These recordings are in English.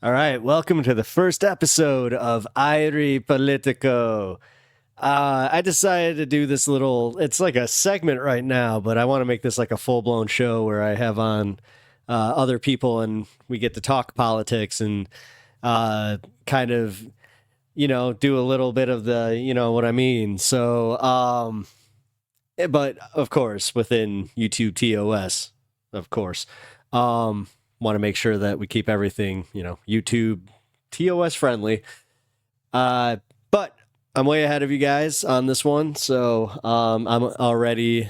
All right, welcome to the first episode of Irie Political. I decided to do this it's like a segment right now, but I want to make this like a full blown show where I have on other people and we get to talk politics and kind of, do a little bit of the, you know what I mean. But of course, within YouTube TOS, of course. Want to make sure that we keep everything, YouTube TOS friendly. But I'm way ahead of you guys on this one, so I'm already.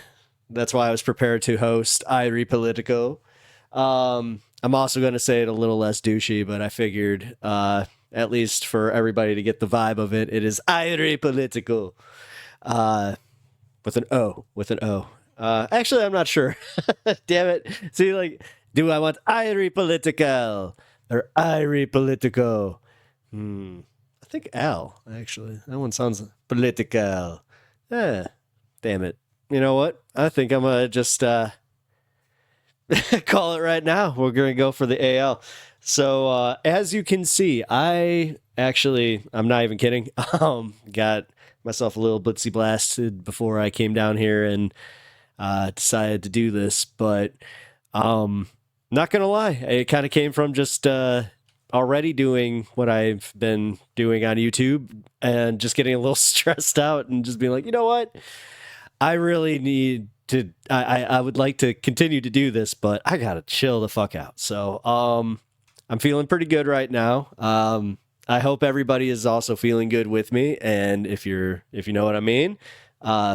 That's why I was prepared to host Irie Politico. I'm also going to say it a little less douchey, but I figured, at least for everybody to get the vibe of it, it is Irie Politico. With an O, with an O. Actually, I'm not sure. Damn it. See, do I want Irie Political or Irie Politico? I think L, actually. That one sounds political. Damn it. You know what? I think I'm going to just call it right now. We're going to go for the AL. So, as you can see, I'm not even kidding, got myself a little blitzy blasted before I came down here and decided to do this. But not gonna lie, it kind of came from just already doing what I've been doing on YouTube and just getting a little stressed out and just being like, you know what, I really need to. I would like to continue to do this, but I gotta chill the fuck out. So I'm feeling pretty good right now. I hope everybody is also feeling good with me. And if you know what I mean,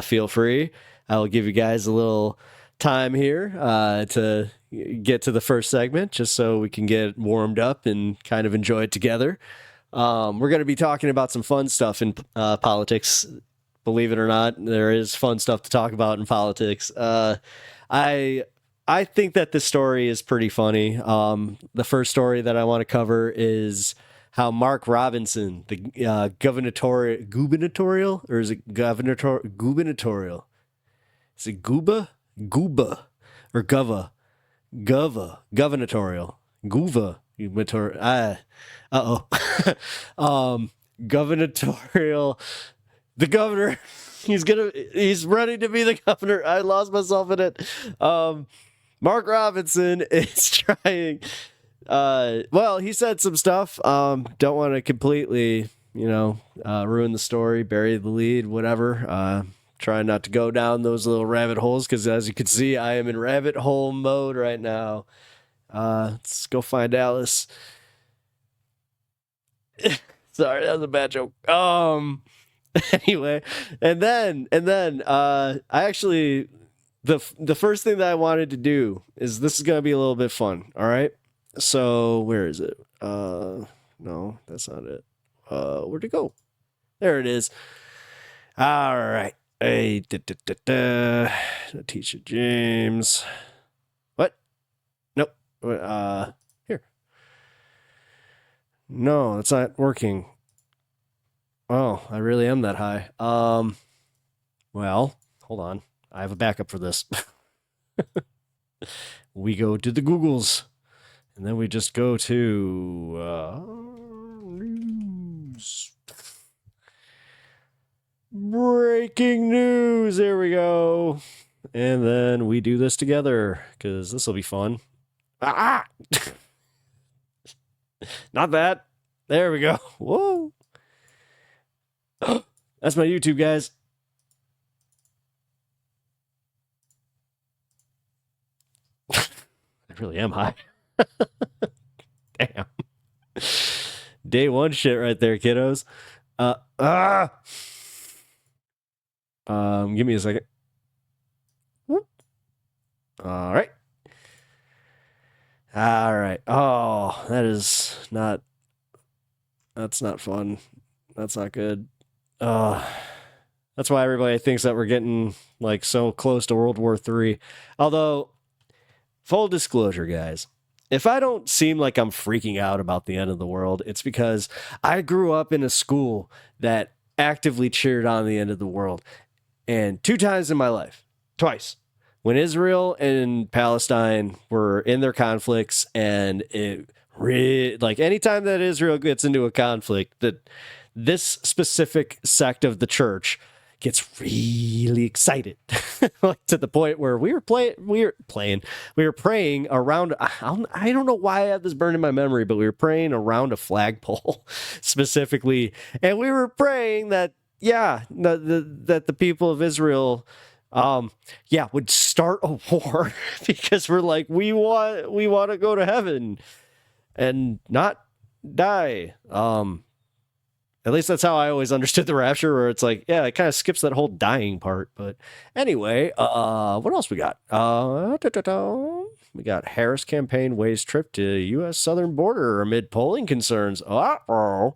feel free. I will give you guys a little time here to get to the first segment, just so we can get warmed up and kind of enjoy it together. We're going to be talking about some fun stuff in politics. Believe it or not, there is fun stuff to talk about in politics. I think that this story is pretty funny. The first story that I want to cover is how Mark Robinson, the gubernatorial, or is it gubernatorial? Is it Guba, or gubernatorial, gubernatorial. The governor, he's ready to be the governor. I lost myself in it. Mark Robinson is trying. Well, he said some stuff. Don't want to completely, ruin the story, bury the lead, whatever. Trying not to go down those little rabbit holes, because as you can see, I am in rabbit hole mode right now. Let's go find Alice. Sorry, that was a bad joke. Anyway, and then I actually, the first thing that I wanted to do is, this is gonna be a little bit fun. All right. So where is it? No, that's not it. Where'd it go? There it is. All right. Hey, teacher James. What? Nope. Here. No, it's not working. Oh, I really am that high. Well, hold on. I have a backup for this. We go to the Googles. And then we just go to news. Breaking news. There we go. And then we do this together, because this will be fun. Ah! Not that. There we go. Whoa. That's my YouTube, guys. I really am high. Damn. Day one shit right there, kiddos. Give me a second. Whoop. All right. Oh, that's not fun. That's not good. That's why everybody thinks that we're getting so close to World War III. Although, full disclosure, guys, if I don't seem like I'm freaking out about the end of the world, it's because I grew up in a school that actively cheered on the end of the world. And 2 times in my life, twice, when Israel and Palestine were in their conflicts and it like anytime that Israel gets into a conflict, that this specific sect of the church gets really excited, like to the point where we were praying around. I don't know why I have this burned in my memory, but we were praying around a flagpole specifically, and we were praying that that the people of Israel would start a war because we're like we want to go to heaven and not die. At least that's how I always understood the rapture, where it's like, yeah, it kind of skips that whole dying part. But anyway, what else we got? We got Harris campaign weighs trip to U.S. southern border amid polling concerns. Uh-oh.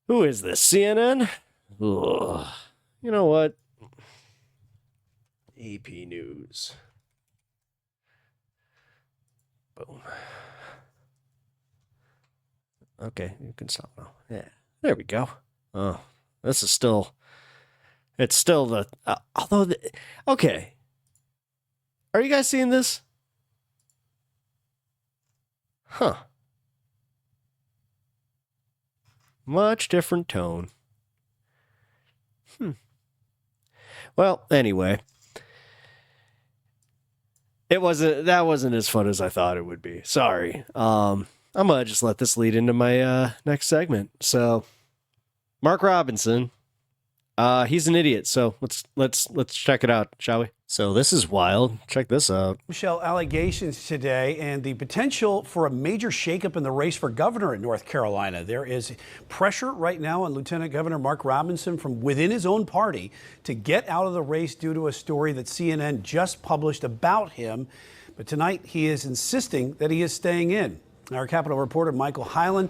Who is this? CNN? Ugh. You know what? AP News. Boom. Okay, you can stop now. Yeah, there we go. Oh, this is still, it's still the, okay. Are you guys seeing this? Huh. Much different tone. Well, anyway. That wasn't as fun as I thought it would be. Sorry. I'm going to just let this lead into my next segment. So, Mark Robinson, he's an idiot. So let's check it out, shall we? So this is wild. Check this out. Michelle, allegations today and the potential for a major shakeup in the race for governor in North Carolina. There is pressure right now on Lieutenant Governor Mark Robinson from within his own party to get out of the race due to a story that CNN just published about him. But tonight he is insisting that he is staying in. Our Capitol reporter Michael Hyland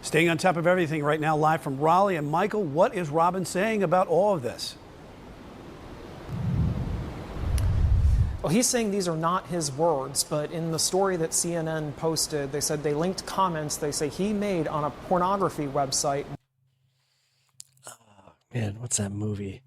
staying on top of everything right now, live from Raleigh. And Michael, what is Robin saying about all of this? Well, he's saying these are not his words, but in the story that CNN posted, they said they linked comments they say he made on a pornography website. Oh, man, what's that movie?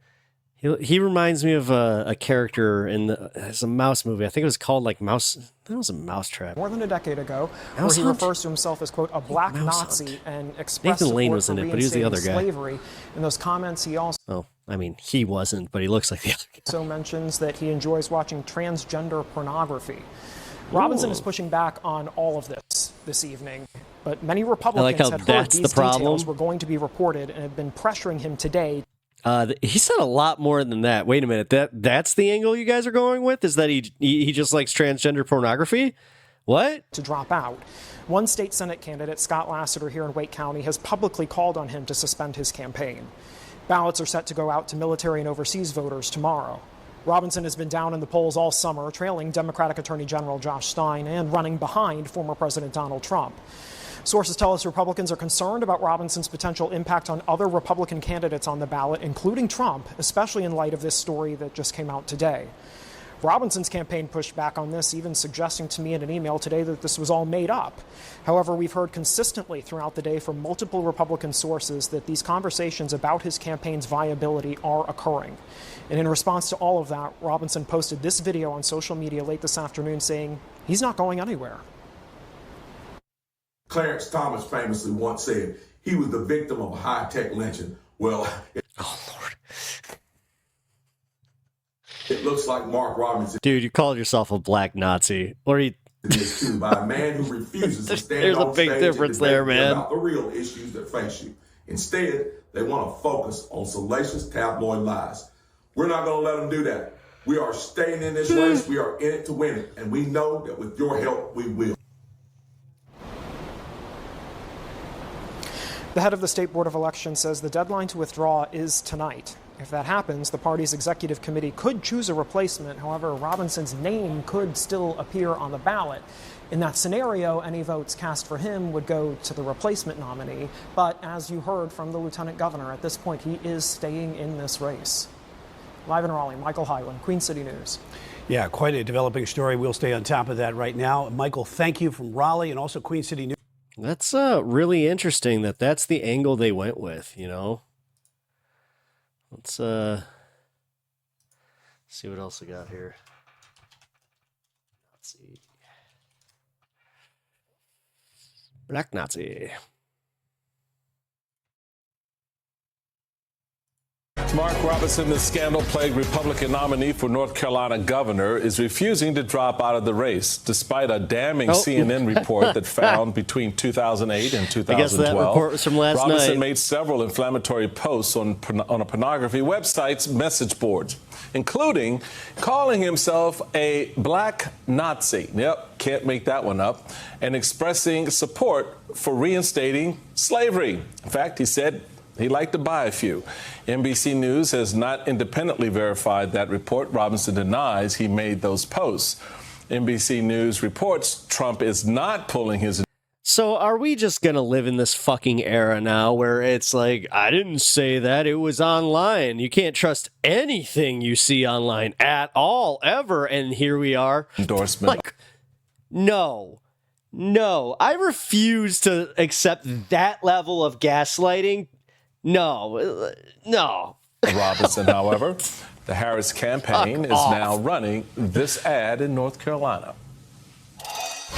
He reminds me of a character in it's a mouse movie. I think it was called like Mouse. That was a Mousetrap. More than a decade ago, where he refers to himself as, quote, a black Nazi and expressed Nathan Lane support was in for it, but he was the other guy. Slavery. In those comments, he also... Oh, I mean, he wasn't, but he looks like the other guy. Also mentions that he enjoys watching transgender pornography. Robinson is pushing back on all of this evening, but many Republicans had heard these details were going to be reported and have been pressuring him today. He said a lot more than that. Wait a minute. That's the angle you guys are going with? Is that he just likes transgender pornography? What? To drop out. One state Senate candidate, Scott Lassiter, here in Wake County, has publicly called on him to suspend his campaign. Ballots are set to go out to military and overseas voters tomorrow. Robinson has been down in the polls all summer, trailing Democratic Attorney General Josh Stein and running behind former President Donald Trump. Sources tell us Republicans are concerned about Robinson's potential impact on other Republican candidates on the ballot, including Trump, especially in light of this story that just came out today. Robinson's campaign pushed back on this, even suggesting to me in an email today that this was all made up. However, we've heard consistently throughout the day from multiple Republican sources that these conversations about his campaign's viability are occurring. And in response to all of that, Robinson posted this video on social media late this afternoon saying he's not going anywhere. Clarence Thomas famously once said he was the victim of a high-tech lynching. Well, oh, Lord. It looks like Mark Robinson. Dude, you called yourself a black Nazi. Or he... This too, by a man who refuses to stand There's on a big stage difference and there, debate man. about the real issues that face you. Instead, they want to focus on salacious tabloid lies. We're not going to let them do that. We are staying in this race. We are in it to win it. And we know that with your help, we will. The head of the State Board of Elections says the deadline to withdraw is tonight. If that happens, the party's executive committee could choose a replacement. However, Robinson's name could still appear on the ballot. In that scenario, any votes cast for him would go to the replacement nominee. But as you heard from the Lieutenant Governor, at this point, he is staying in this race. Live in Raleigh, Michael Hyland, Queen City News. Yeah, quite a developing story. We'll stay on top of that right now. Michael, thank you from Raleigh and also Queen City News. That's really interesting that's the angle they went with, you know. Let's see what else we got here. Let's see. Black Nazi. Mark Robinson, the scandal-plagued Republican nominee for North Carolina governor, is refusing to drop out of the race, despite a damning CNN report that found between 2008 and 2012. I guess that report was from last Robinson night. made several inflammatory posts on a pornography website's message boards, including calling himself a black Nazi. Yep, can't make that one up. And expressing support for reinstating slavery. In fact, he said he'd like to buy a few. NBC News has not independently verified that report. Robinson denies he made those posts. NBC News reports Trump is not pulling his... So are we just going to live in this fucking era now where it's like, I didn't say that, it was online. You can't trust anything you see online at all, ever. And here we are. Endorsement. Like, no, I refuse to accept that level of gaslighting. No. Robinson, however, the Harris campaign is now running this ad in North Carolina.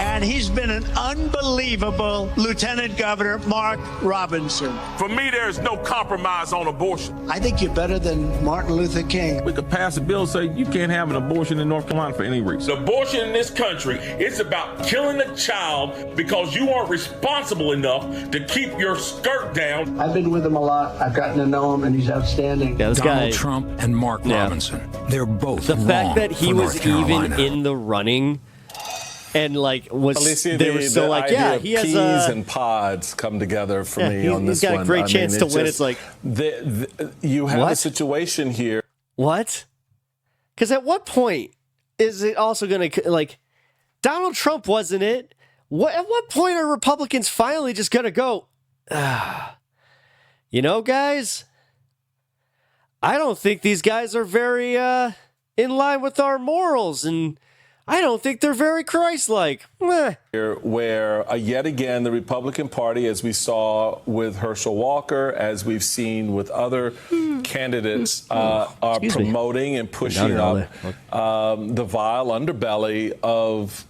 And he's been an unbelievable Lieutenant Governor, Mark Robinson. For me, there's no compromise on abortion. I think you're better than Martin Luther King. We could pass a bill say you can't have an abortion in North Carolina for any reason. Abortion in this country, it's about killing a child because you aren't responsible enough to keep your skirt down. I've been with him a lot. I've gotten to know him, and he's outstanding. Yeah, this Donald guy, Trump and Mark Robinson. They're both the wrong fact that he for was North Carolina. even in the running and like was Alicia, they were still like, idea yeah, of he has peas and pods come together for me on this he's got one. a great chance to win. It's like you have what? a situation here. What? Because at what point is it also going to, like, Donald Trump wasn't it? At what point are Republicans finally just going to go, you know, guys, I don't think these guys are very in line with our morals, and I don't think they're very Christ-like. Where yet again the Republican Party, as we saw with Herschel Walker, as we've seen with other candidates, are promoting and pushing up the vile underbelly of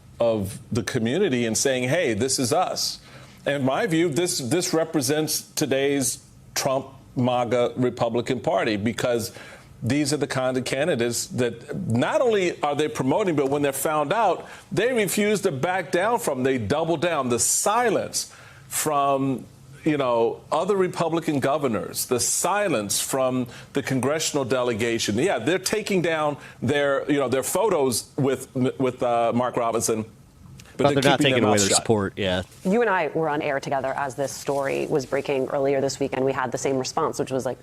the community and saying, hey, this is us. And in my view, this represents today's Trump MAGA Republican Party, because these are the kind of candidates that not only are they promoting, but when they're found out, they refuse to back down from. They double down. The silence from, other Republican governors, the silence from the congressional delegation. Yeah, they're taking down their photos with Mark Robinson. But they're not taking away their support, yeah. You and I were on air together as this story was breaking earlier this week, and we had the same response, which was like,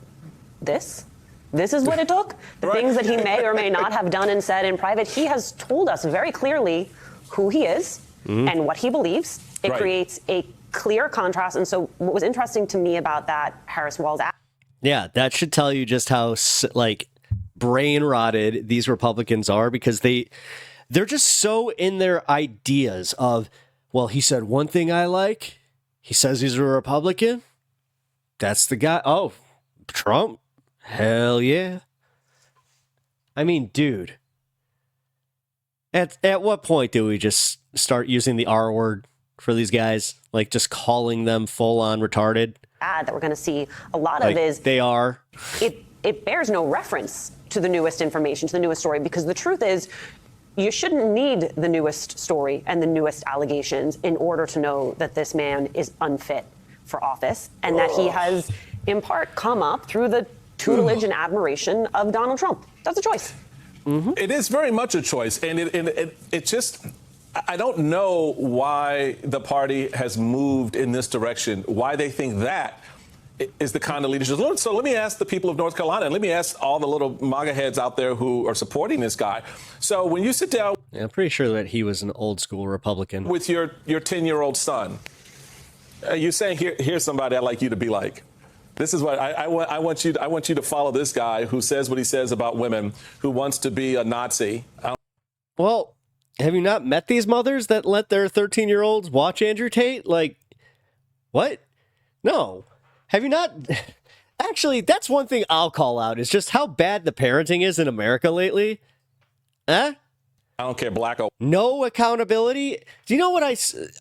this is what it took? The things that he may or may not have done and said in private. He has told us very clearly who he is and what he believes. It creates a clear contrast. And so what was interesting to me about that Harris Walz act. Yeah, that should tell you just how, like, brain rotted these Republicans are, because they're just so in their ideas of, well, he said one thing I like. He says he's a Republican. That's the guy. Oh, Trump. Hell yeah. I mean, dude, at what point do we just start using the R word for these guys? Like, just calling them full on retarded? That we're going to see a lot of is they are. It bears no reference to the newest information, to the newest story, because the truth is you shouldn't need the newest story and the newest allegations in order to know that this man is unfit for office and that he has in part come up through the tutelage and admiration of Donald Trump. That's a choice. It is very much a choice. And it just, I don't know why the party has moved in this direction, why they think that is the kind of leadership. So let me ask the people of North Carolina, and let me ask all the little MAGA heads out there who are supporting this guy. So when you sit down... Yeah, I'm pretty sure that he was an old school Republican. ...with your 10-year-old son, you're saying, here's somebody I'd like you to be like. This is what I want you to follow this guy who says what he says about women, who wants to be a Nazi. Well, have you not met these mothers that let their 13-year-olds watch Andrew Tate? Like, what? No. Have you not? Actually, that's one thing I'll call out, is just how bad the parenting is in America lately. Huh? I don't care, black or no accountability. Do you know what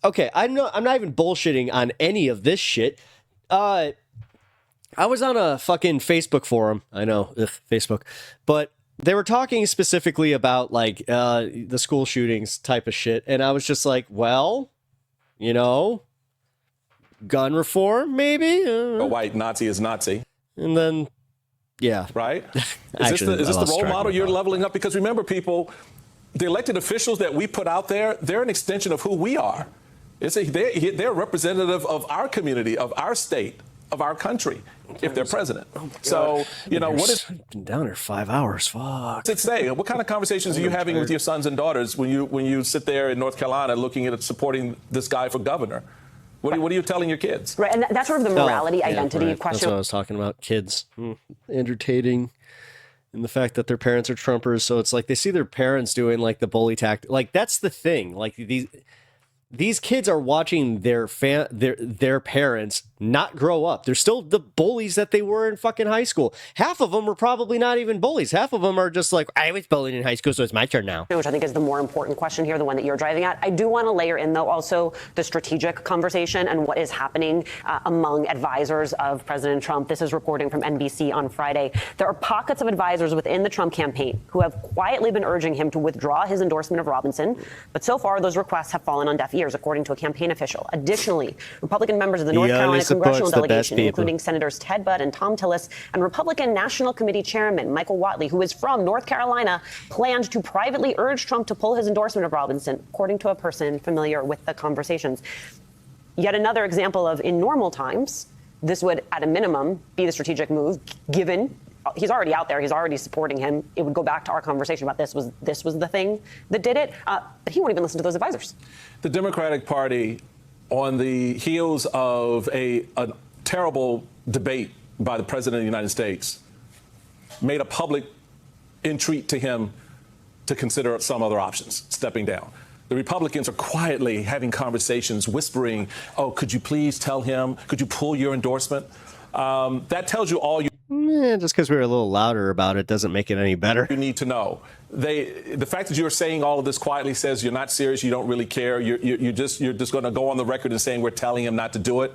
okay, I'm not even bullshitting on any of this shit. I was on a fucking Facebook forum. I know, Facebook, but they were talking specifically about like the school shootings type of shit, and I was just like, well, you know, gun reform maybe. a white Nazi is Nazi, And then, yeah, right? Is this the role model you're leveling up? Because remember, people, the elected officials that we put out there, they're an extension of who we are. They're representative of our community, of our state, of our country, if they're president. So, you know, what is been down here 5 hours? Fuck. does it say? What kind of conversations are you having with your sons and daughters when you sit there in North Carolina looking at supporting this guy for governor? What are you telling your kids? Right, and that's sort of the morality identity question. That's what I was talking about. Kids entertaining, and the fact that their parents are Trumpers, so it's like they see their parents doing like the bully tactic. Like that's the thing. Like these kids are watching their parents not grow up. They're still the bullies that they were in fucking high school. Half of them are probably not even bullies. Half of them are just like, I was bullied in high school, so it's my turn now. Which I think is the more important question here, the one that you're driving at. I do want to layer in, though, also the strategic conversation and what is happening among advisors of President Trump. This is reporting from NBC on Friday. There are pockets of advisors within the Trump campaign who have quietly been urging him to withdraw his endorsement of Robinson. But so far, those requests have fallen on deaf ears, according to a campaign official. Additionally, Republican members of the North Carolina congressional delegation, including Senators Ted Budd and Tom Tillis, and Republican National Committee Chairman Michael Whatley, who is from North Carolina, planned to privately urge Trump to pull his endorsement of Robinson, according to a person familiar with the conversations. Yet another example of, in normal times, this would, at a minimum, be the strategic move, given he's already out there, he's already supporting him. It would go back to our conversation about this was the thing that did it. But he won't even listen to those advisors. The Democratic Party, on the heels of a terrible debate by the President of the United States, made a public entreat to him to consider some other options, stepping down. The Republicans are quietly having conversations, whispering, oh, could you please tell him, could you pull your endorsement? That tells you all you just because we were a little louder about it doesn't make it any better. You need to know. The fact that you're saying all of this quietly says you're not serious, you don't really care, you're just going to go on the record and saying we're telling him not to do it.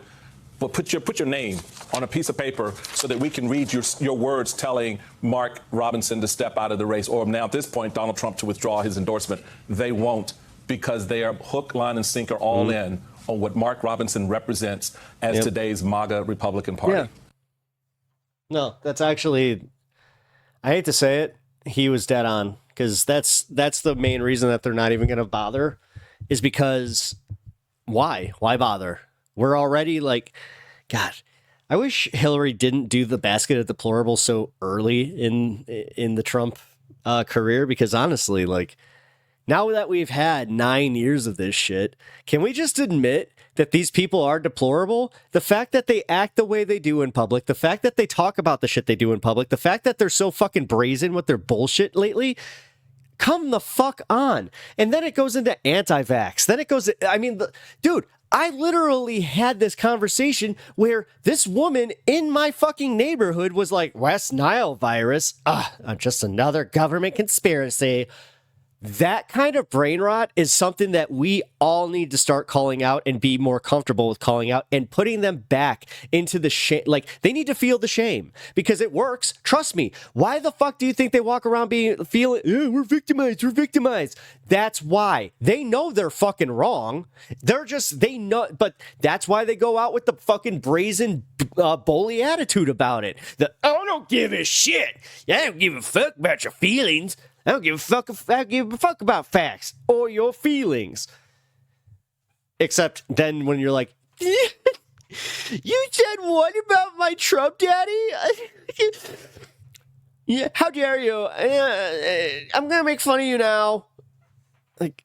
But put your name on a piece of paper so that we can read your words telling Mark Robinson to step out of the race, or now at this point Donald Trump to withdraw his endorsement. They won't, because they are hook, line, and sinker all in on what Mark Robinson represents as today's MAGA Republican Party. Yeah. No, that's actually, I hate to say it, he was dead on, because that's the main reason that they're not even going to bother, is because why bother? We're already like, God, I wish Hillary didn't do the basket of deplorables so early in the Trump career, because honestly, like, now that we've had 9 years of this shit, can we just admit that these people are deplorable? The fact that they act the way they do in public, the fact that they talk about the shit they do in public, the fact that they're so fucking brazen with their bullshit lately, come the fuck on. And then it goes into anti-vax. Then it goes, dude, I literally had this conversation where this woman in my fucking neighborhood was like, West Nile virus, just another government conspiracy. That kind of brain rot is something that we all need to start calling out and be more comfortable with calling out and putting them back into the shame. Like, they need to feel the shame because it works. Trust me. Why the fuck do you think they walk around feeling, we're victimized? That's why. They know they're fucking wrong. They know, but that's why they go out with the fucking brazen bully attitude about it. I don't give a shit. I don't give a fuck about your feelings. I don't give a fuck about facts or your feelings. Except then when you're like, you said what about my Trump daddy? Yeah, how dare you? I'm going to make fun of you now. Like,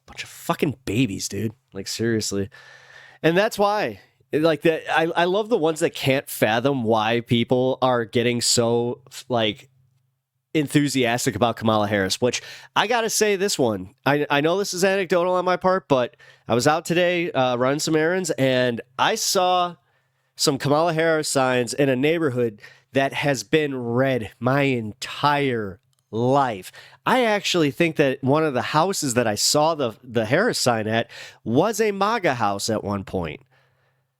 bunch of fucking babies, dude. Like, seriously. And that's why. Like, I love the ones that can't fathom why people are getting so, like, enthusiastic about Kamala Harris, which I gotta say this one. I know this is anecdotal on my part, but I was out today running some errands and I saw some Kamala Harris signs in a neighborhood that has been red my entire life. I actually think that one of the houses that I saw the Harris sign at was a MAGA house at one point,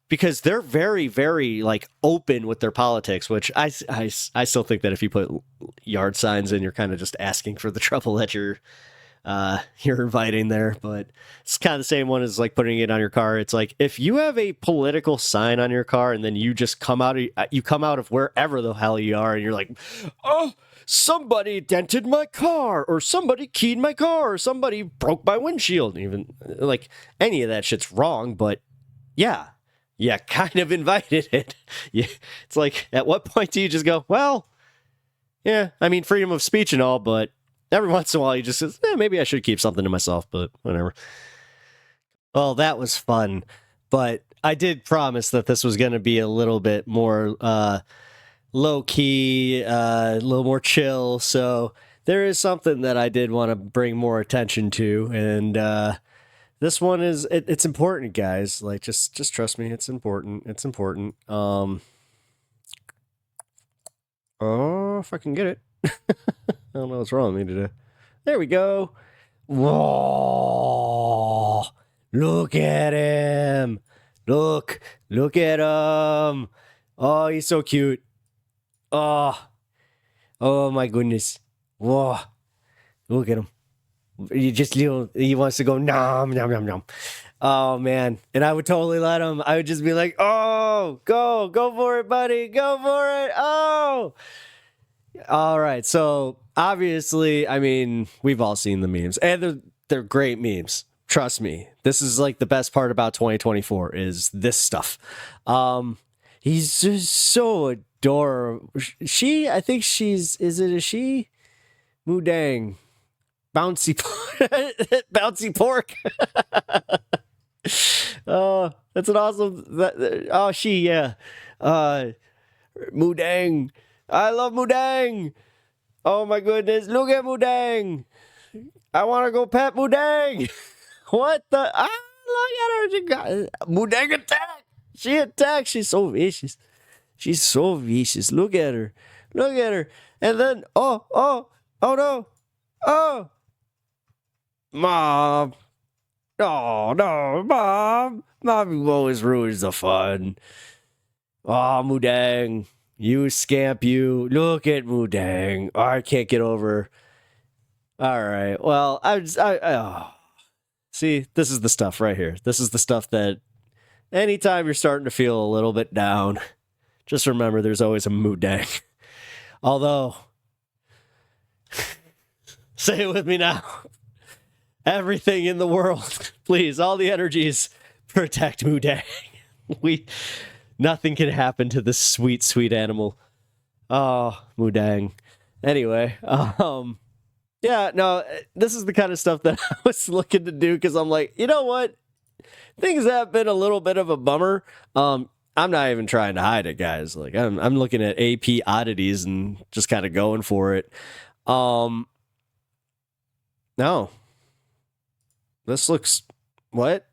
because they're very, very like open with their politics, which I still think that if you put yard signs in, you're kind of just asking for the trouble that you're inviting there. But it's kind of the same one as like putting it on your car. It's like, if you have a political sign on your car and then you just come out of wherever the hell you are and you're like, oh, somebody dented my car, or somebody keyed my car, or somebody broke my windshield. Even like any of that shit's wrong, but yeah, kind of invited it. Yeah, it's like, at what point do you just go, well, yeah, I mean, freedom of speech and all, but every once in a while you just says, maybe I should keep something to myself, but whatever. Well, that was fun, but I did promise that this was going to be a little bit more low key, a little more chill. So there is something that I did want to bring more attention to, and this one is it's important, guys. Like, just trust me, it's important. It's important. Oh, if I can get it. I don't know what's wrong with me today. There we go. Whoa! Look at him. Look at him. Oh, he's so cute. Oh my goodness. Whoa. Look at him. He wants to go nom, nom, nom, nom. Oh, man. And I would totally let him. I would just be like, oh, go for it, buddy. Go for it. Oh. All right. So obviously, I mean, we've all seen the memes, and they're great memes. Trust me. This is like the best part about 2024 is this stuff. He's just so adorable. I think is it a she? MOO DENG. Bouncy pork. Oh, that's an awesome. She, yeah. MOO DENG. I love MOO DENG. Oh my goodness. Look at MOO DENG. I want to go pet MOO DENG. What the? Look at her. She got MOO DENG attack. She attacked. She's so vicious. Look at her. And then, oh no. Oh. Mom. Oh, no, Mom. Mommy always ruins the fun. Oh, MOO DENG. You scamp, you. Look at MOO DENG. Oh, I can't get over. All right. Well, see, this is the stuff right here. This is the stuff that anytime you're starting to feel a little bit down, just remember there's always a MOO DENG. Although, say it with me now. Everything in the world, please, all the energies, protect MOO DENG. Nothing can happen to this sweet, sweet animal. Oh, MOO DENG. Anyway, yeah, no, this is the kind of stuff that I was looking to do because I'm like, you know what? Things have been a little bit of a bummer. I'm not even trying to hide it, guys. Like, I'm looking at AP oddities and just kind of going for it. No. This looks what?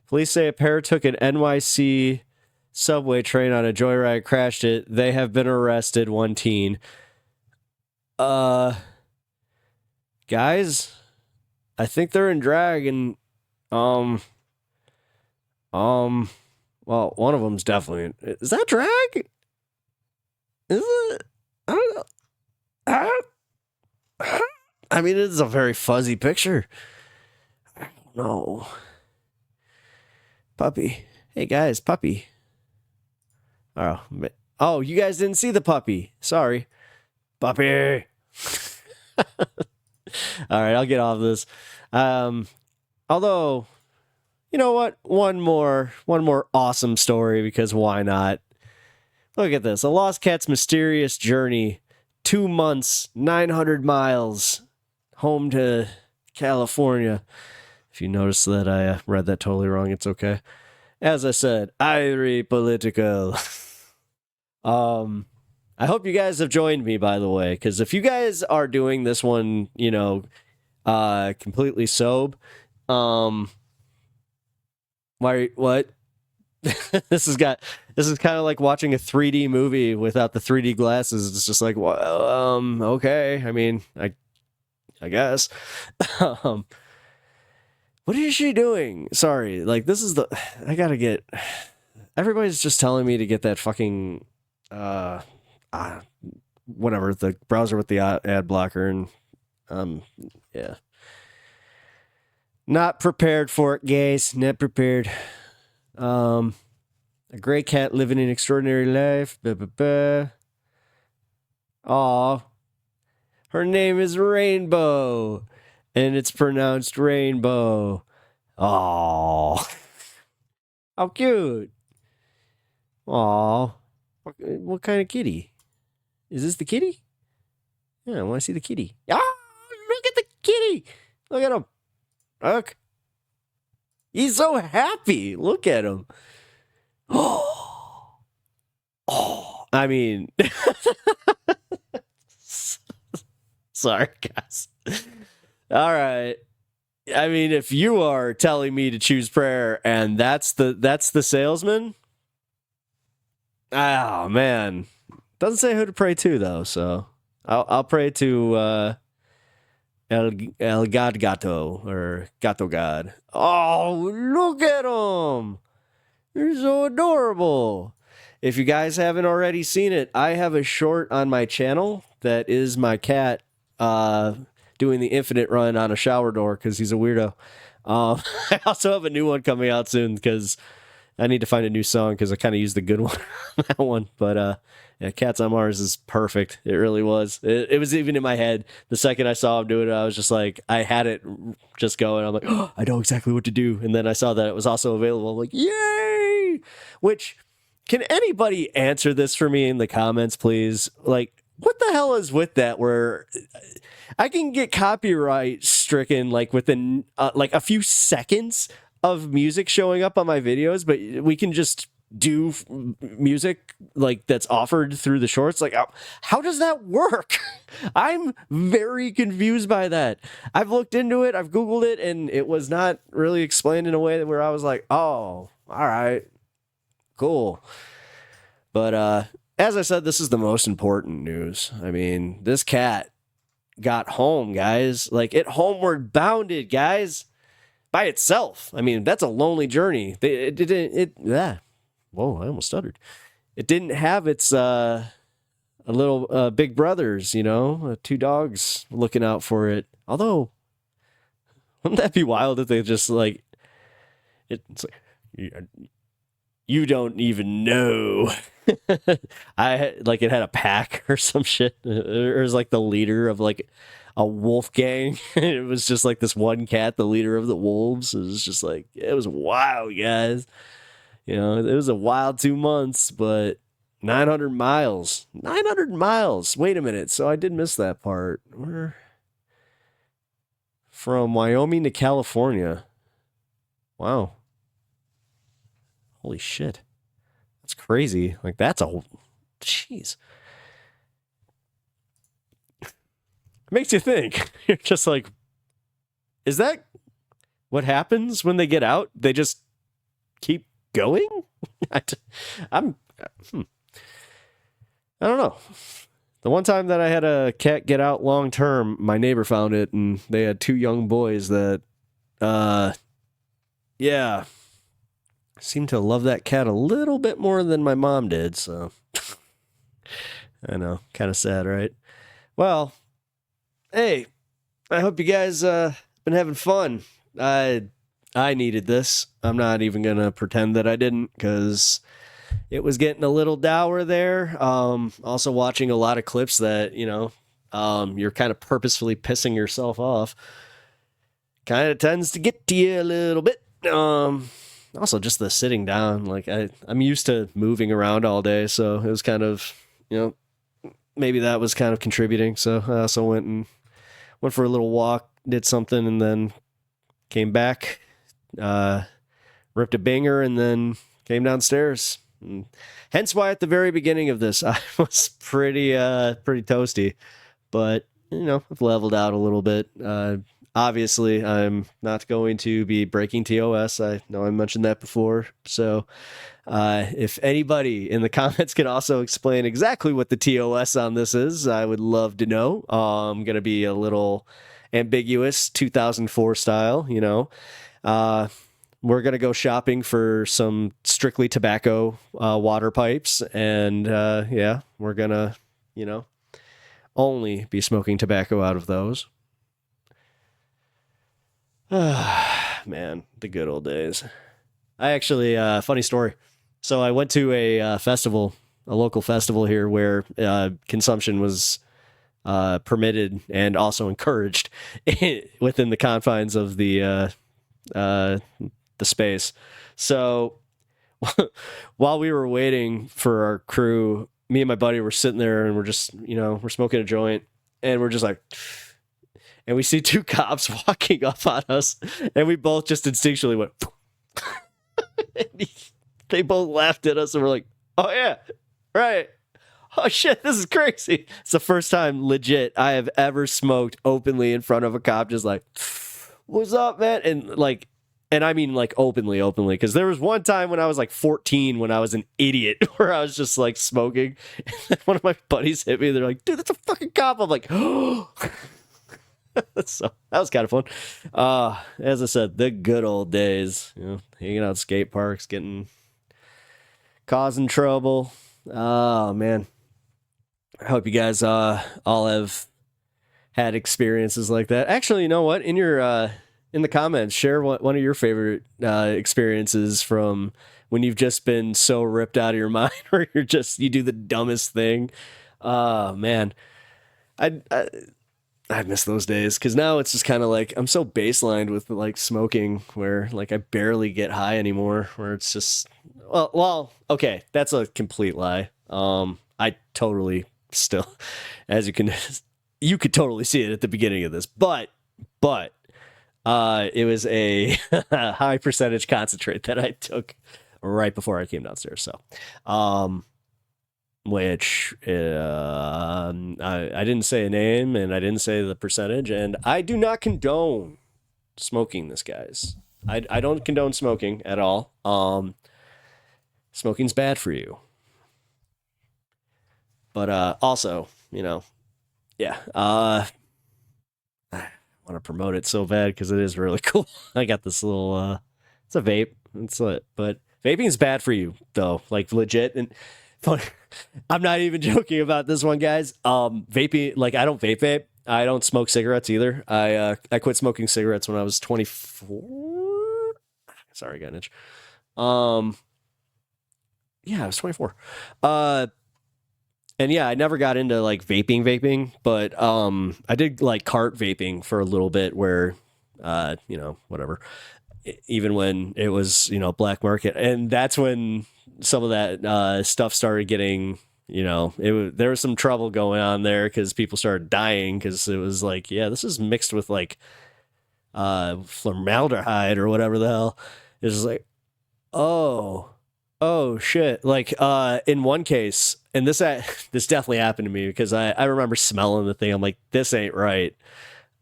Police say a pair took an NYC subway train on a joyride, crashed it. They have been arrested, one teen. Guys, I think they're in drag, and well, one of them's definitely is that drag? Is it? I don't know. I mean, it is a very fuzzy picture. I don't know. Puppy. Hey, guys, puppy. Oh, you guys didn't see the puppy. Sorry. Puppy. All right, I'll get off this. Although, you know what? One more awesome story, because why not? Look at this. A lost cat's mysterious journey. 2 months, 900 miles, home to California. If you notice that I read that totally wrong, it's okay. As I said, Irie Political. I hope you guys have joined me, by the way, because if you guys are doing this one, you know, completely sober, what? this is kind of like watching a 3D movie without the 3D glasses. It's just like, well, okay. I mean, I guess. What is she doing? Sorry, like this is I gotta get. Everybody's just telling me to get that fucking, whatever, the browser with the ad blocker, and yeah. Not prepared for it, guys. Not prepared. A gray cat living an extraordinary life. Aw. Her name is Rainbow. And it's pronounced rainbow. Aw. How cute. Aw. What kind of kitty? Is this the kitty? Yeah, I want to see the kitty. Ah, look at the kitty. Look at him. Look. He's so happy. Look at him. Oh. I mean. Sorry, guys. All right. I mean, if you are telling me to choose prayer and that's the salesman. Oh, man. Doesn't say who to pray to, though, so I'll pray to El God Gato, or Gato God. Oh, look at him. They're so adorable. If you guys haven't already seen it, I have a short on my channel that is my cat doing the infinite run on a shower door because he's a weirdo. I also have a new one coming out soon because I need to find a new song because I kind of used the good one on that one. But yeah, Cats on Mars is perfect. It really was. It was even in my head. The second I saw him doing it, I was just like, I had it just going. I'm like, oh, I know exactly what to do. And then I saw that it was also available. I'm like, yay! Which, can anybody answer this for me in the comments, please? Like, what the hell is with that where I can get copyright stricken like within like a few seconds of music showing up on my videos, but we can just do music like that's offered through the shorts? Like, how does that work? I'm very confused by that. I've looked into it, I've Googled it, and it was not really explained in a way where I was like, oh, all right, cool. But as I said, this is the most important news. I mean, this cat got home, guys. Like, it homeward bounded, guys, by itself. I mean, that's a lonely journey. Whoa, I almost stuttered. It didn't have its little big brothers, you know, two dogs looking out for it. Although, wouldn't that be wild if they just like, it's like, you don't even know. Like it had a pack or some shit. It was like the leader of like a wolf gang. It was just like this one cat, the leader of the wolves. It was just like, it was wild, guys. You know, it was a wild 2 months, but 900 miles. 900 miles. Wait a minute. So I did miss that part. We're from Wyoming to California. Wow. Holy shit. That's crazy. Like, that's a... Jeez. It makes you think. You're just like, is that what happens when they get out? They just keep going? I don't know. The one time that I had a cat get out long term, my neighbor found it, and they had two young boys that, yeah, seemed to love that cat a little bit more than my mom did, so I know, kind of sad, right? Well, hey, I hope you guys been having fun. I needed this. I'm not even gonna pretend that I didn't, because it was getting a little dour there. Also watching a lot of clips that, you know, you're kind of purposefully pissing yourself off. Kind of tends to get to you a little bit. Also, just the sitting down, like I'm used to moving around all day, so it was kind of, you know, maybe that was kind of contributing. So I also went for a little walk, did something, and then came back, ripped a banger, and then came downstairs. And hence why at the very beginning of this, I was pretty toasty, but you know, I've leveled out a little bit. obviously, I'm not going to be breaking TOS. I know I mentioned that before. So if anybody in the comments can also explain exactly what the TOS on this is, I would love to know. I'm going to be a little ambiguous, 2004 style, you know. We're going to go shopping for some strictly tobacco water pipes. And yeah, we're going to, you know, only be smoking tobacco out of those. Man, the good old days. I actually, funny story. So I went to a festival, a local festival here where consumption was permitted and also encouraged within the confines of the space. So while we were waiting for our crew, me and my buddy were sitting there and we're just, you know, we're smoking a joint and we're just like, and we see two cops walking up on us and we both just instinctually went, they both laughed at us and we're like, oh yeah, right. Oh shit, this is crazy. It's the first time legit I have ever smoked openly in front of a cop, just like, what's up, man? And like, and I mean like openly, because there was one time when I was like 14 when I was an idiot where I was just like smoking. And one of my buddies hit me. They're like, dude, that's a fucking cop. I'm like, oh. So that was kind of fun. As I said, the good old days, you know, hanging out at skate parks, causing trouble. Oh man. I hope you guys all have had experiences like that. Actually, you know what? In your in the comments, share one of your favorite experiences from when you've just been so ripped out of your mind, or you do the dumbest thing. Man, I miss those days because now it's just kind of like I'm so baselined with like smoking where like I barely get high anymore. Where it's just well, okay, that's a complete lie. I totally still, as you could totally see it at the beginning of this, but it was a high percentage concentrate that I took right before I came downstairs. So, which I didn't say a name and I didn't say the percentage, and I do not condone smoking this, guys. I don't condone smoking at all. Smoking's bad for you. But also, you know, yeah, I want to promote it so bad because it is really cool. I got this little, it's a vape. It's lit, but vaping is bad for you, though. Like legit. And I'm not even joking about this one, guys. Vaping, like I don't vape. I don't smoke cigarettes either. I quit smoking cigarettes when I was 24. Sorry, I got an itch. Yeah, I was 24. And yeah, I never got into like vaping, but I did like cart vaping for a little bit where, you know, whatever, even when it was, you know, black market. And that's when some of that stuff started getting, you know, there was some trouble going on there because people started dying because it was like, yeah, this is mixed with like formaldehyde or whatever the hell. It was like, oh shit. Like in one case, and this definitely happened to me because I remember smelling the thing. I'm like, this ain't right.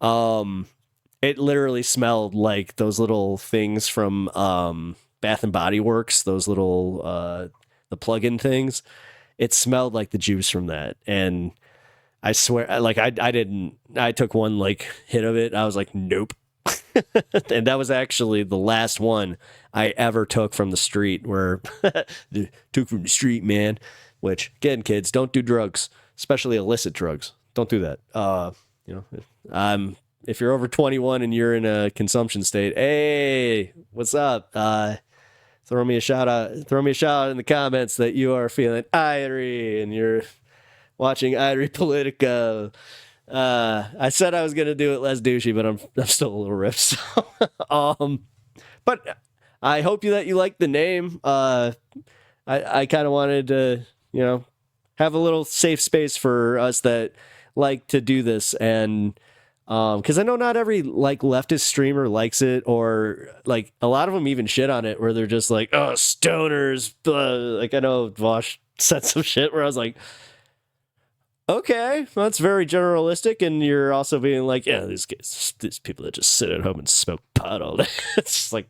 It literally smelled like those little things from Bath and Body Works, those little the plug-in things. It smelled like the juice from that. And I swear, like I took one like hit of it. I was like, nope. And that was actually the last one I ever took from the street took from the street, man. Which, again, kids, don't do drugs, especially illicit drugs. Don't do that. You know, if you're over 21 and you're in a consumption state, hey, what's up? Throw me a shout out in the comments that you are feeling Irie and you're watching Irie Political. I said I was gonna do it less douchey, but I'm still a little ripped. So, but I hope that you like the name. I kind of wanted to, you know, have a little safe space for us that like to do this, and because I know not every like leftist streamer likes it, or like a lot of them even shit on it, where they're just like, oh, stoners. Like I know Vosh said some shit where I was like, Okay, well, that's very generalistic, and you're also being like, yeah, these people that just sit at home and smoke pot all day. It's just like,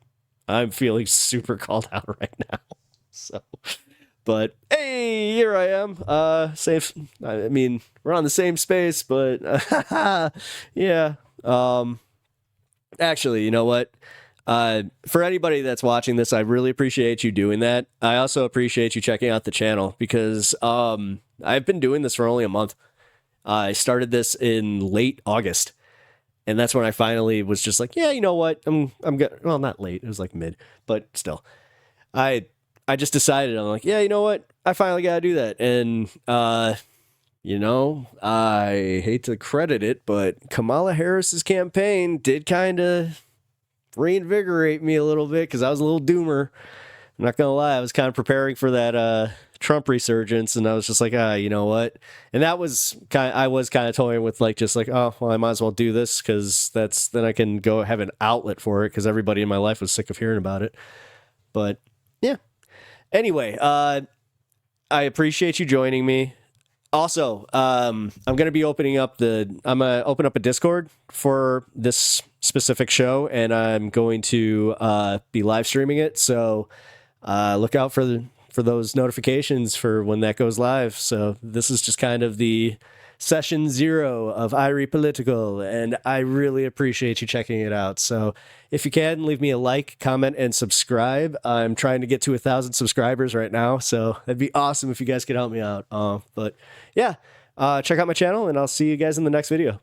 I'm feeling super called out right now. So, but hey, here I am. Safe. I mean, we're on the same space, but yeah. Actually, you know what? For anybody that's watching this, I really appreciate you doing that. I also appreciate you checking out the channel because I've been doing this for only a month. I started this in late August, and that's when I finally was just like, yeah, you know what? I'm good. Well, not late. It was like mid, but still, I just decided. I'm like, yeah, you know what? I finally got to do that, and you know, I hate to credit it, but Kamala Harris's campaign did kind of reinvigorate me a little bit because I was a little doomer. I'm not gonna lie, I was kind of preparing for that Trump resurgence, and I was just like, you know what? And that was I was kind of toying with like, just like, oh, well, I might as well do this because then I can go have an outlet for it because everybody in my life was sick of hearing about it. But yeah. Anyway, I appreciate you joining me. Also, I'm going to be opening up a Discord for this specific show, and I'm going to be live streaming it. So look out for those notifications for when that goes live. So this is just kind of the session 0 of Irie Political, and I really appreciate you checking it out. So if you can, leave me a like, comment, and subscribe. I'm trying to get to 1,000 subscribers right now, so that'd be awesome if you guys could help me out. But yeah, check out my channel, and I'll see you guys in the next video.